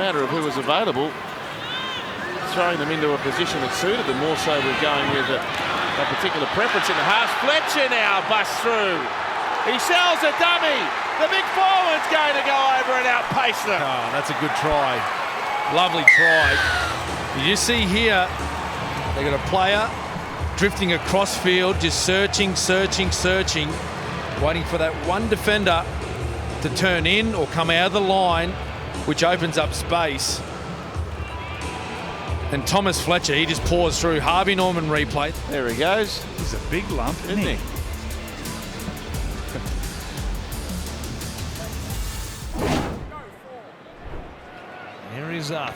matter of who was available, throwing them into a position that suited them, more so with going with a particular preference in the half. Fletcher now busts through. He sells a dummy. The big forward's going to go over and outpace them. Oh, that's a good try. Lovely try. You see here, they got a player drifting across field, just searching, waiting for that one defender to turn in or come out of the line, which opens up space. And Thomas Fletcher, he just pours through. Harvey Norman replay. There he goes. He's a big lump, isn't he? Here is up.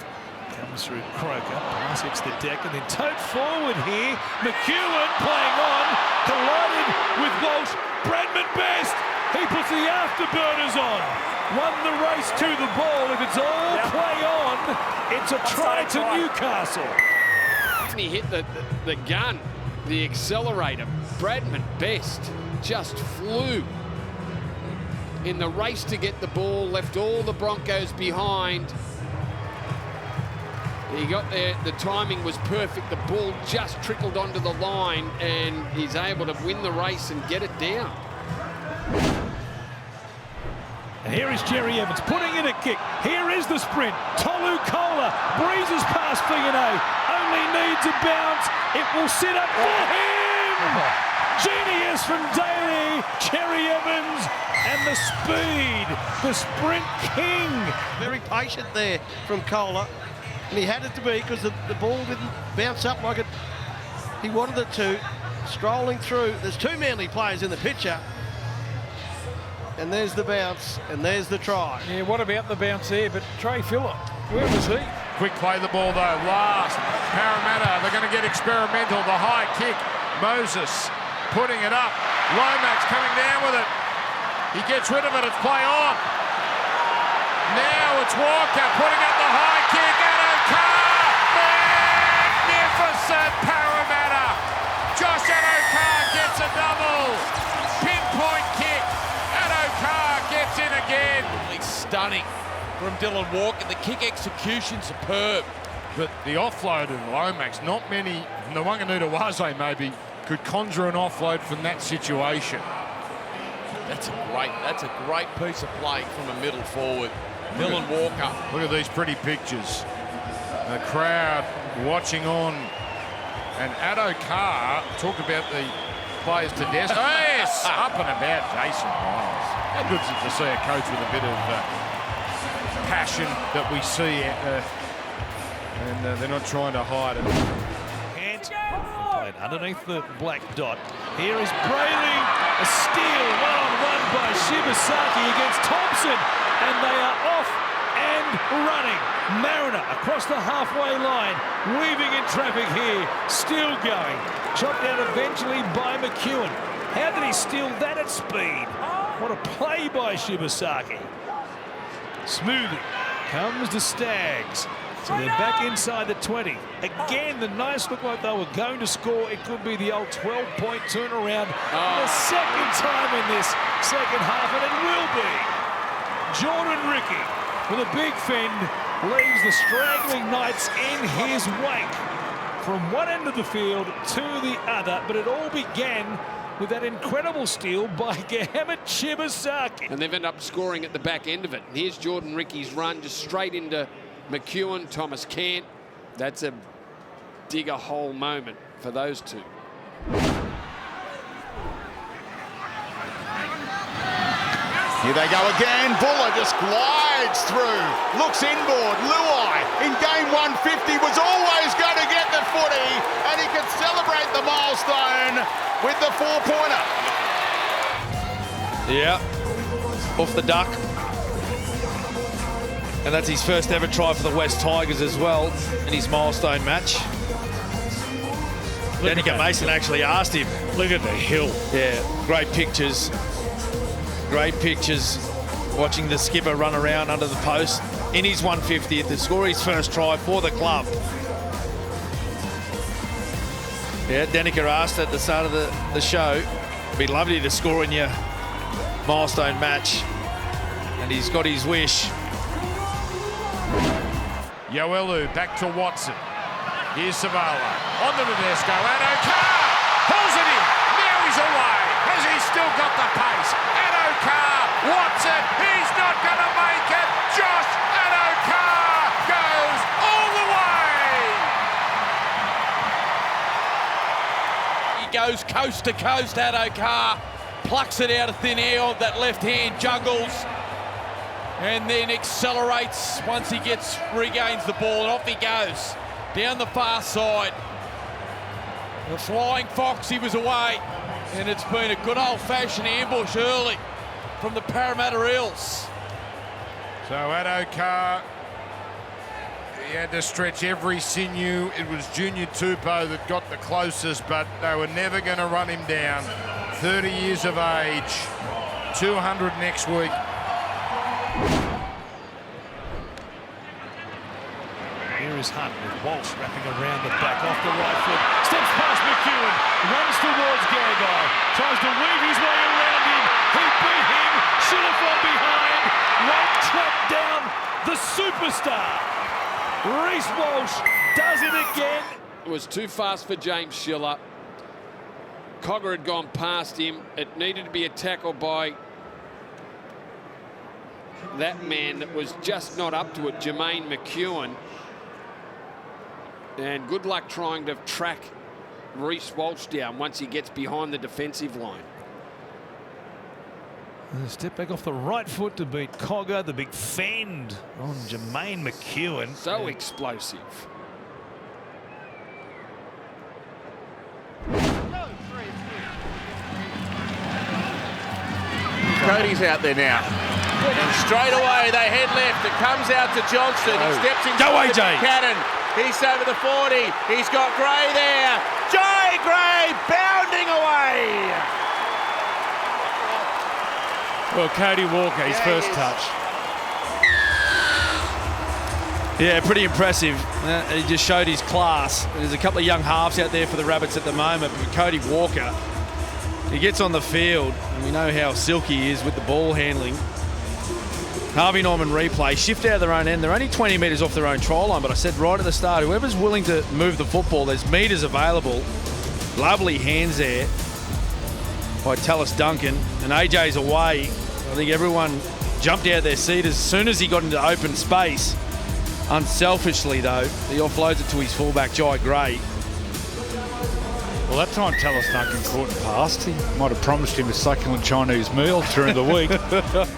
Comes through Croker. Pass hits the deck and then towed forward here. McEwen playing on. Collided with Walsh. Bradman Best. He puts the afterburners on. Won the race to the ball. If it's all play on, it's a try to Newcastle. He hit the gun, the accelerator. Bradman Best just flew in the race to get the ball, left all the Broncos behind. He got there, the timing was perfect. The ball just trickled onto the line and he's able to win the race and get it down. And here is Jerry Evans putting in a kick. Here is the sprint. Tolu Kola breezes past Fiona. Only needs a bounce. It will sit up for him. Genius from Daly. Jerry Evans and the speed. The sprint king. Very patient there from Kola. And he had it to be because the ball didn't bounce up like he wanted it to. Strolling through. There's two Manly players in the picture. And there's the bounce, and there's the try. Yeah, what about the bounce there? But Trey Phillip, where was he? Quick play the ball though, last. Parramatta, they're going to get experimental. The high kick, Moses putting it up. Lomax coming down with it. He gets rid of it, it's play on. Now it's Walker putting up the high kick, and magnificent Parramatta. Josh Adokar gets a double. Pinpoint kick. Adokar gets in again. Stunning from Dylan Walker. The kick execution superb. But the offload of Lomax, not many, the Wanganudawase maybe, could conjure an offload from that situation. That's a great piece of play from a middle forward. Dylan Walker. Look at these pretty pictures. The crowd watching on. And Adokar, talk about the players to death. Yes, up and about Jason Miles. How good is it to see a coach with a bit of passion that we see, and they're not trying to hide it. Hands played underneath the black dot. Here is Brayley, a steal, one-on-one by Shibasaki against Thompson, and they are off and running. Mariner across the halfway line, weaving in traffic here, still going. Chopped out eventually by McEwen. How did he steal that at speed? What a play by Shibasaki. Smoothly comes the Stags. So they're back inside the 20. Again, the Knights look like they were going to score. It could be the old 12-point turnaround. The second time in this second half, and it will be. Jordan Ricky with a big fend leaves the straggling Knights in his wake from one end of the field to the other, but it all began with that incredible steal by Gahamet Shibasaki. And they've ended up scoring at the back end of it. And here's Jordan Ricky's run just straight into McEwen, Thomas Kent. That's a digger hole moment for those two. Here they go again. Buller just glides through, looks inboard. Luai in game 150 was always going to get the footy, and he could celebrate the milestone with the four-pointer. Yeah, off the duck. And that's his first ever try for the West Tigers as well in his milestone match. Danica Mason actually asked him. Look at the hill. Yeah, great pictures. Great pictures watching the skipper run around under the post in his 150th to score his first try for the club. Yeah, Danica asked at the start of the show, it'd be lovely to score in your milestone match, and he's got his wish. Yoelu back to Watson. Here's Savala. On the Tedesco. Addo-Carr pulls it in. Now he's away. Has he still got the pace? Addo-Carr. Watson. He's not going to make it. Josh Addo-Carr goes all the way. He goes coast to coast. Addo-Carr plucks it out of thin air. That left hand juggles. And then accelerates once he regains the ball, and off he goes down the far side. The flying fox, he was away, and it's been a good old-fashioned ambush early from the Parramatta Eels. So Addo-Carr, he had to stretch every sinew. It was Junior Tupou that got the closest, but they were never going to run him down. 30 years of age, 200 next week. Here is Hunt with Walsh wrapping around the back off the right foot. Steps past McEwen, runs towards Gagai, tries to weave his way around him. He beat him, Schiller from behind, won't track down the superstar. Reese Walsh does it again. It was too fast for James Schiller. Cogger had gone past him. It needed to be a tackle by that man that was just not up to it, Jermaine McEwen. And good luck trying to track Reese Walsh down once he gets behind the defensive line. And a step back off the right foot to beat Cogger. The big fend on Jermaine McEwen. So explosive. Cody's out there now. And straight away they head left. It comes out to Johnston. He steps in. Go AJ. Cannon. He's over the 40. He's got Gray there. Jai Gray bounding away. Well, Cody Walker, his first touch. Yeah, pretty impressive. He just showed his class. There's a couple of young halves out there for the Rabbits at the moment, but Cody Walker, he gets on the field, and we know how silky he is with the ball handling. Harvey Norman replay, shift out of their own end. They're only 20 metres off their own try line, but I said right at the start, whoever's willing to move the football, there's metres available. Lovely hands there by Tallis Duncan, and AJ's away. I think everyone jumped out of their seat as soon as he got into open space. Unselfishly, though, he offloads it to his fullback, Jai Gray. Well, that time Tallis Duncan caught and passed. He might have promised him a succulent Chinese meal during the week. That'll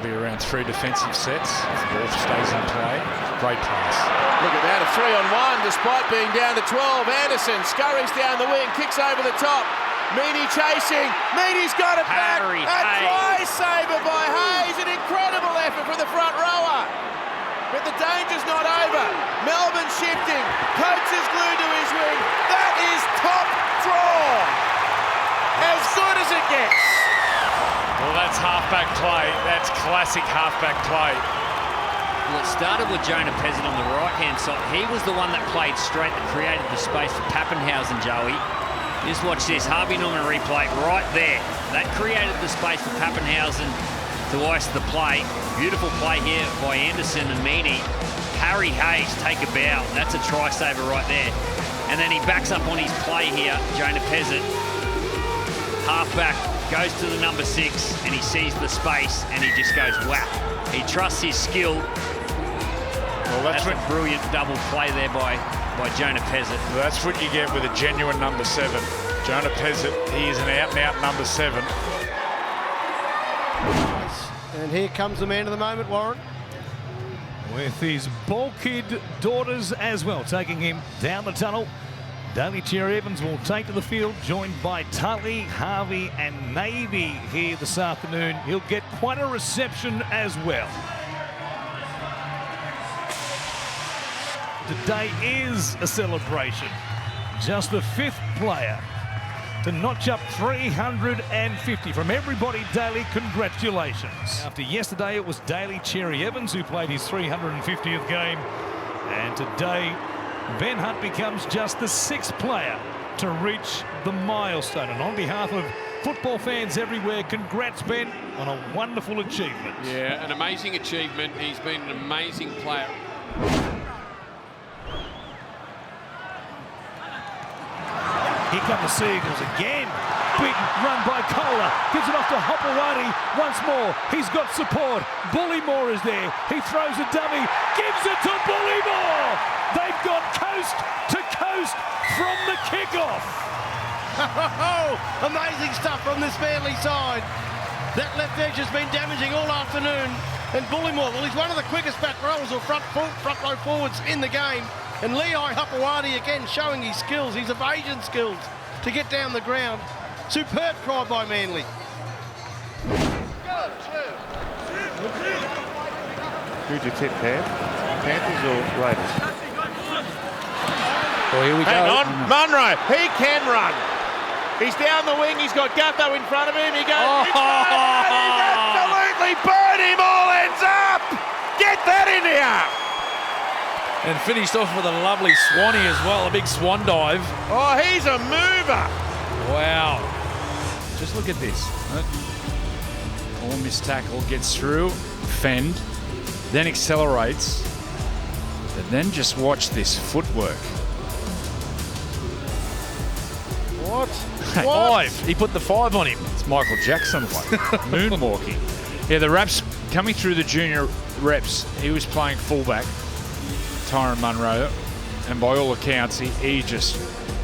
be around 3 defensive sets. If the ball stays in play, great pass. Look at that, a 3-on-1 despite being down to 12. Anderson scurries down the wing, kicks over the top. Meany chasing. Meany's got it back. A try saver by Hayes. An incredible effort from the front rower. But the danger's not over. Melbourne shifting. Coates is glued to his wing. That is top draw. As good as it gets. Well, that's halfback play. That's classic halfback play. Well, it started with Jonah Pezzett on the right-hand side. He was the one that played straight, that created the space for Pappenhausen, Joey. Just watch this, Harvey Norman replay right there. That created the space for Pappenhausen to ice the play. Beautiful play here by Anderson and Meany. Harry Hayes, take a bow. That's a try saver right there. And then he backs up on his play here, Jonah Pezzett. Halfback goes to the number 6 and he sees the space and he just goes whack. He trusts his skill. Well, that's a brilliant double play there by Jonah Pezzett. That's what you get with a genuine number 7. Jonah Pezzett, he is an out-and-out number 7. And here comes the man of the moment, Warren. With his ball kid daughters as well, taking him down the tunnel. Daly Cherry Evans will take to the field, joined by Tully, Harvey and Navy here this afternoon. He'll get quite a reception as well. Today is a celebration. Just the 5th player to notch up 350 from everybody. Daly, congratulations. After yesterday, it was Daly Cherry Evans who played his 350th game. And today, Ben Hunt becomes just the 6th player to reach the milestone. And on behalf of football fans everywhere, congrats, Ben, on a wonderful achievement. Yeah, an amazing achievement. He's been an amazing player. Here come the Seagulls again. Big run by Kohler. Gives it off to Hopewadi once more. He's got support. Bullymore is there. He throws a dummy. Gives it to Bullymore. They've got coast to coast from the kickoff. Amazing stuff from this Manly side. That left edge has been damaging all afternoon. And Bullymore, well, he's one of the quickest back rowers or front row forwards in the game. And Lehigh Hopewadi again showing his skills, his evasion skills to get down the ground. Superb try by Manly. Who'd you tip, Pam? Panthers or Raiders? Well, here we Hang go. on, Monroe, he can run. He's down the wing, he's got Gutho in front of him. He goes, he's absolutely burn him, all ends up. Get that in here. And finished off with a lovely swanny as well, a big swan dive. Oh, he's a mover. Wow. Just look at this. All missed tackle, gets through, fend, then accelerates, but then just watch this footwork. What? Five. He put the 5 on him. It's Michael Jackson one. Moonwalking. Yeah, the reps coming through the junior reps. He was playing fullback, Tyron Monroe, and by all accounts, he just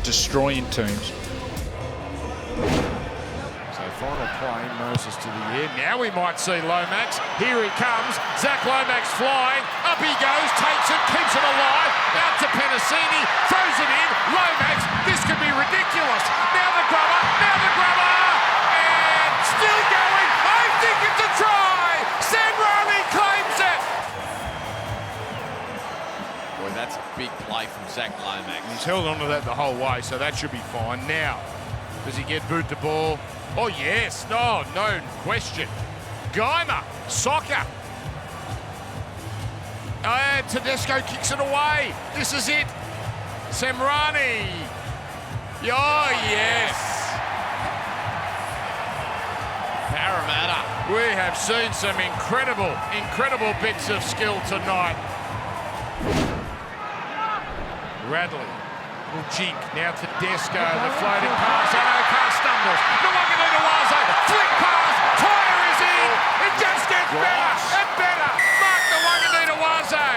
destroying teams. So final play, Moses to the air. Now we might see Lomax. Here he comes. Zach Lomax flying. Up he goes, takes it, keeps it alive. Out to Penasini, throws it in. Lomax, this could be ridiculous. Now the grubber, and still going. I think it's a try. Sam Rowley claims it. Boy, that's a big play from Zach Lomax. He's held on to that the whole way, so that should be fine. Now, does he get boot the ball? Oh, yes. No question. Geimer, soccer. Tedesco kicks it away. This is it. Semrani. Oh, yes. Parramatta. We have seen some incredible bits of skill tonight. Radley will jink. Now Tedesco, the floating pass. Addo-Carr stumbles. Nwanganu-Tawaze, flick pass. Tyre is in. It just gets better and better. Mark Nwanganu-Tawaze.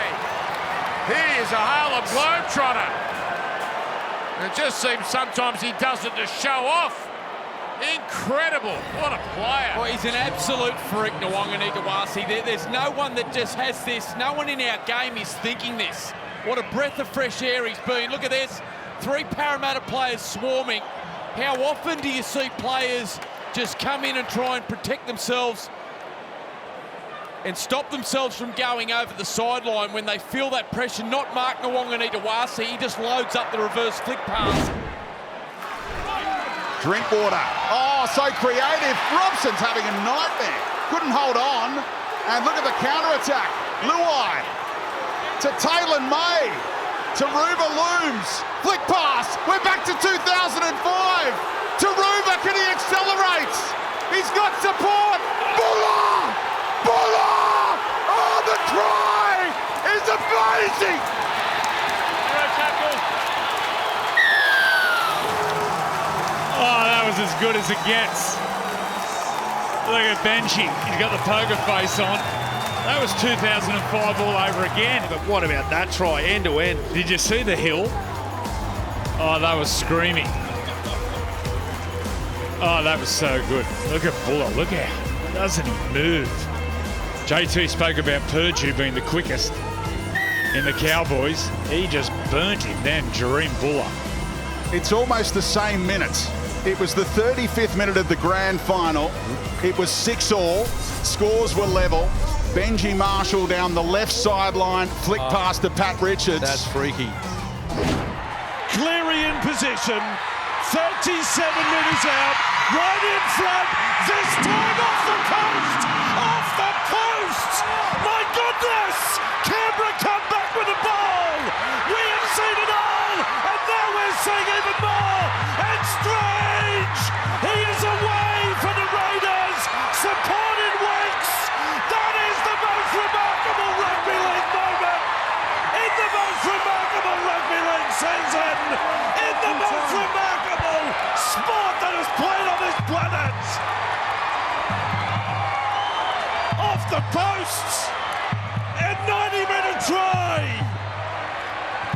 He is a Harlem Globetrotter. It just seems sometimes he does it to show off. Incredible. What a player. Well, he's an absolute freak, Nwanganu-Tawaze. There's no one that just has this. No one in our game is thinking this. What a breath of fresh air he's been. Look at this. 3 Parramatta players swarming. How often do you see players just come in and try and protect themselves and stop themselves from going over the sideline when they feel that pressure? Not Mark Nwanganu-Tawaze. He just loads up the reverse flick pass. Drinkwater. Oh, so creative. Robson's having a nightmare. Couldn't hold on. And look at the counter-attack. Luai to Taylor May. To Ruba Looms. Flick pass. We're back to 2005. To Ruba. Can he accelerate? He's got support. Buller! Buller! Oh, the try is amazing. Oh, that was as good as it gets. Look at Benji. He's got the poker face on. That was 2005 all over again. But what about that try, end to end? Did you see the hill? Oh, that was screaming. Oh, that was so good. Look at Buller. Look how doesn't he move? JT spoke about Purdue being the quickest in the Cowboys. He just burnt him then, Jareem Buller. It's almost the same minute. It was the 35th minute of the grand final. It was 6-all. Scores were level. Benji Marshall down the left sideline, flick pass to Pat Richards. That's freaky. Cleary in position. 37 metres out. Right in front. This time off the coast. Off the coast. My goodness. Canberra come back with the ball. We have seen it all. And now we're seeing even more. posts! And 90-metre try!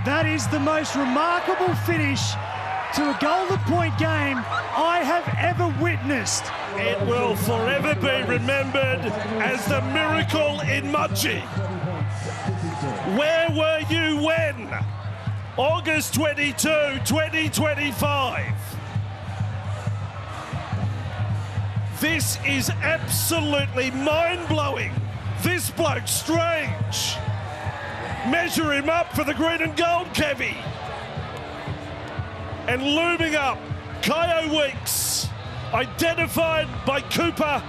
That is the most remarkable finish to a golden point game I have ever witnessed. It will forever be remembered as the miracle in Mudgee. Where were you when? August 22, 2025. This is absolutely mind-blowing. This bloke's strange. Measure him up for the green and gold, Kevy. And looming up, Kyo Weeks, identified by Cooper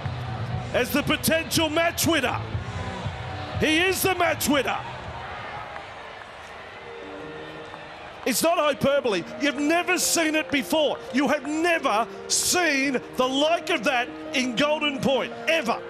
as the potential match winner. He is the match winner. It's not hyperbole. You've never seen it before. You have never seen the like of that in Golden Point, ever.